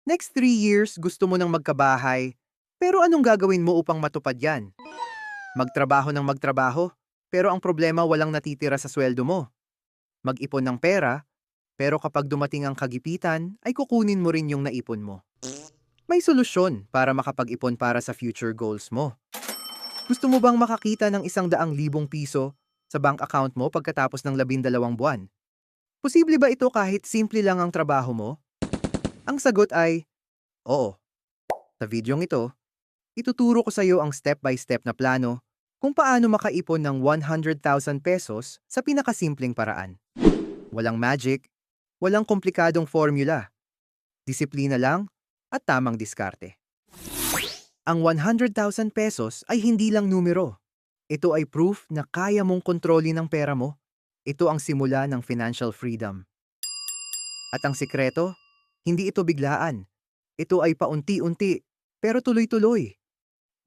Next 3 years, gusto mo nang magkabahay. Pero anong gagawin mo upang matupad yan? Magtrabaho ng magtrabaho, pero ang problema walang natitira sa sweldo mo. Mag-ipon ng pera, pero kapag dumating ang kagipitan, ay kukunin mo rin yung naipon mo. May solusyon para makapag-ipon para sa future goals mo. Gusto mo bang makakita ng 100,000 piso sa bank account mo pagkatapos ng 12 buwan? Posible ba ito kahit simple lang ang trabaho mo? Ang sagot ay, oo. Sa videong ito, ituturo ko sa iyo ang step-by-step na plano kung paano makaipon ng 100,000 pesos sa pinakasimpleng paraan. Walang magic, walang komplikadong formula, disiplina lang at tamang diskarte. Ang 100,000 pesos ay hindi lang numero. Ito ay proof na kaya mong kontrolin ang pera mo. Ito ang simula ng financial freedom. At ang sikreto, hindi ito biglaan. Ito ay paunti-unti, pero tuloy-tuloy.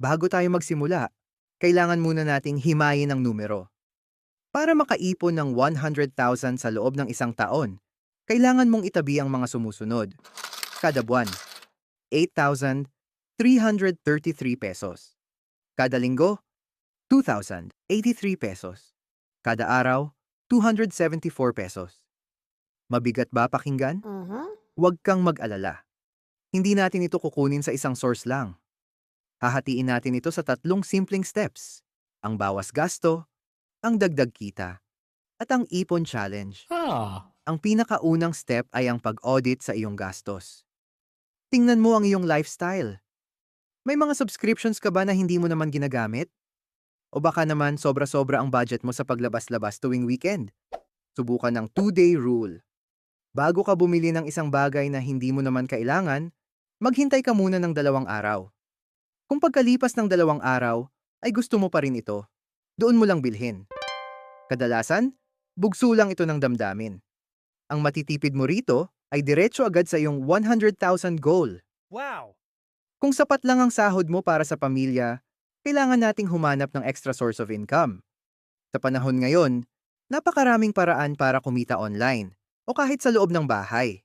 Bago tayo magsimula, kailangan muna nating himayin ang numero. Para makaipon ng 100,000 sa loob ng isang taon, kailangan mong itabi ang mga sumusunod. Kada buwan, 8,333 pesos. Kada linggo, 2,083 pesos. Kada araw, 274 pesos. Mabigat ba pakinggan? Huwag kang mag-alala. Hindi natin ito kukunin sa isang source lang. Hahatiin natin ito sa 3 simpleng steps. Ang bawas gasto, ang dagdag kita, at ang ipon challenge. Ah, Ang pinakaunang step ay ang pag-audit sa iyong gastos. Tingnan mo ang iyong lifestyle. May mga subscriptions ka ba na hindi mo naman ginagamit? O baka naman sobra-sobra ang budget mo sa paglabas-labas tuwing weekend? Subukan ang 2-day rule. Bago ka bumili ng isang bagay na hindi mo naman kailangan, maghintay ka muna ng 2 araw. Kung pagkalipas ng 2 araw, ay gusto mo pa rin ito, doon mo lang bilhin. Kadalasan, bugso lang ito ng damdamin. Ang matitipid mo rito ay diretso agad sa iyong 100,000 goal. wow! Kung sapat lang ang sahod mo para sa pamilya, kailangan nating humanap ng extra source of income. Sa panahon ngayon, napakaraming paraan para kumita online o kahit sa loob ng bahay.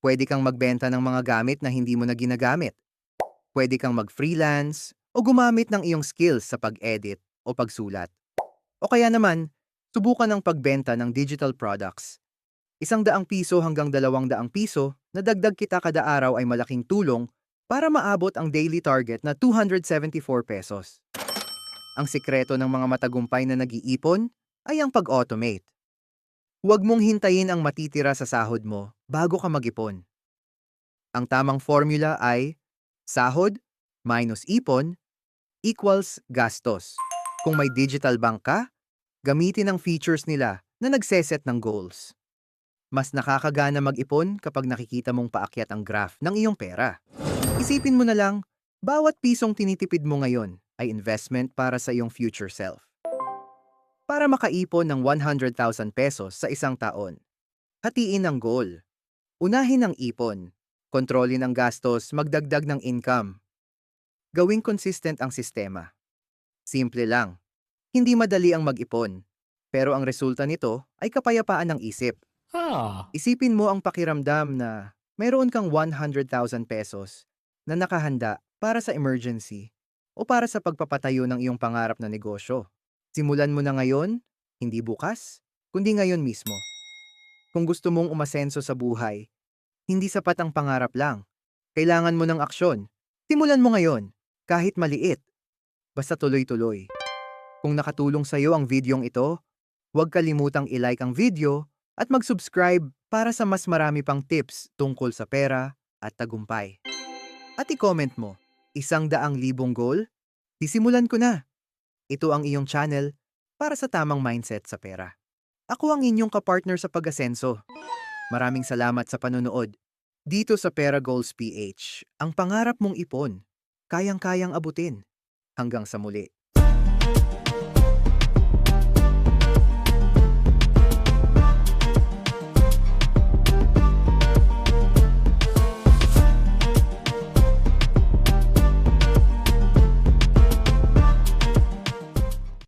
Pwede kang magbenta ng mga gamit na hindi mo na ginagamit. Pwede kang mag-freelance o gumamit ng iyong skills sa pag-edit o pagsulat. O kaya naman, subukan ang pagbenta ng digital products. 100 piso hanggang 200 piso na dagdag kita kada araw ay malaking tulong para maabot ang daily target na 274 pesos. Ang sikreto ng mga matagumpay na nag-iipon ay ang pag-automate. Huwag mong hintayin ang matitira sa sahod mo bago ka mag-ipon. Ang tamang formula ay sahod minus ipon equals gastos. Kung may digital bank ka, gamitin ang features nila na nagseset ng goals. Mas nakakagana mag-ipon kapag nakikita mong paakyat ang graph ng iyong pera. Isipin mo na lang, bawat pisong tinitipid mo ngayon ay investment para sa iyong future self. Para makaipon ng 100,000 pesos sa isang taon, hatiin ang goal. Unahin ang ipon. Kontrolin ang gastos, magdagdag ng income. Gawing consistent ang sistema. Simple lang. Hindi madali ang mag-ipon. Pero ang resulta nito ay kapayapaan ng isip. Ah, Isipin mo ang pakiramdam na mayroon kang 100,000 pesos na nakahanda para sa emergency o para sa pagpapatayo ng iyong pangarap na negosyo. Simulan mo na ngayon, hindi bukas, kundi ngayon mismo. Kung gusto mong umasenso sa buhay, hindi sapat ang pangarap lang. Kailangan mo ng aksyon. Simulan mo ngayon, kahit maliit. Basta tuloy-tuloy. Kung nakatulong sa iyo ang videong ito, huwag kalimutang i-like ang video at mag-subscribe para sa mas marami pang tips tungkol sa pera at tagumpay. At i-comment mo, 100,000 goal? Sisimulan ko na. Ito ang iyong channel para sa tamang mindset sa pera. Ako ang inyong kapartner sa pag-asenso. Maraming salamat sa panonood. Dito sa Pera Goals PH, ang pangarap mong ipon, kayang-kayang abutin. Hanggang sa muli.